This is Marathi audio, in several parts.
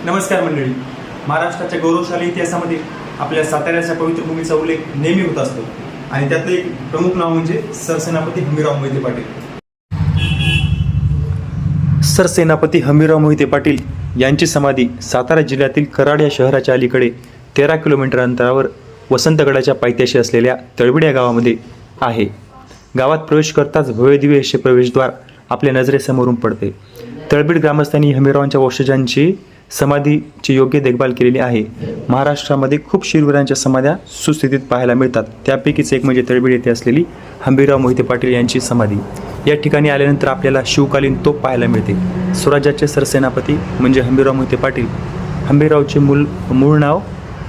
नमस्कार मंडळी. महाराष्ट्राच्या गौरवशाली इतिहासामध्ये आपल्या साताऱ्याच्या पवित्र भूमीचा उल्लेख नेहमी होत असतो आणि त्यातलं एक प्रमुख नाव म्हणजे सरसेनापती हंबीरराव मोहिते पाटील. सरसेनापती हंबीरराव मोहिते पाटील यांची समाधी सातारा जिल्ह्यातील कराड या शहराच्या अलीकडे 13 किलोमीटर अंतरावर वसंतगडाच्या पायथ्याशी असलेल्या तळबिड या गावामध्ये आहे. गावात प्रवेश करताच भव्यदिव्य असे प्रवेशद्वार आपल्या नजरेसमोरून पडते. तळबिड ग्रामस्थांनी हंबीररावांच्या वंशजांची समाधीची योग्य देखभाल केलेली आहे. महाराष्ट्रामध्ये खूप शूरवीरांच्या समाध्या सुस्थितीत पाहायला मिळतात. त्यापैकीच एक म्हणजे तळबिड येथे असलेली हंबीरराव मोहिते पाटील यांची समाधी. या ठिकाणी आल्यानंतर आपल्याला शिवकालीन तोफ पाहायला मिळते. स्वराज्याचे सरसेनापती म्हणजे हंबीरराव मोहिते पाटील. हंबीररावचे मूळ नाव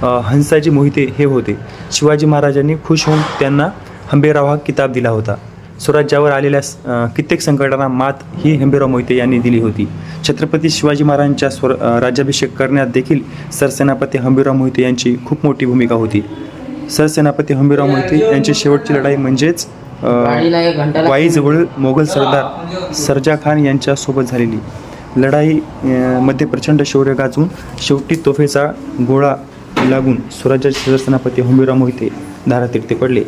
हंसाजी मोहिते हे होते. शिवाजी महाराजांनी खुश होऊन त्यांना हंबीरराव हा किताब दिला होता. स्वराज्यावर आलेल्या कित्येक संकटांना मात ही हंबीरराव मोहिते यांनी दिली होती. छत्रपती शिवाजी महाराजांच्या राज्याभिषेक करण्यात देखील सरसेनापती हंबीरराव मोहिते यांची खूप मोठी भूमिका होती. सरसेनापती हंबीरराव मोहिते यांची शेवटची लढाई म्हणजेच वाईजवळ मोगल सरदार सरजा खान यांच्यासोबत झालेली लढाई मध्ये प्रचंड शौर्य गाजवून शेवटी तोफेचा गोळा लागून स्वराज्याचे सरसेनापती हंबीरराव मोहिते धारातीर्थी पडले.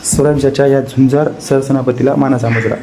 स्वराज्याच्या या झुंजार सरसेनापतीला मानाचा मुजरा.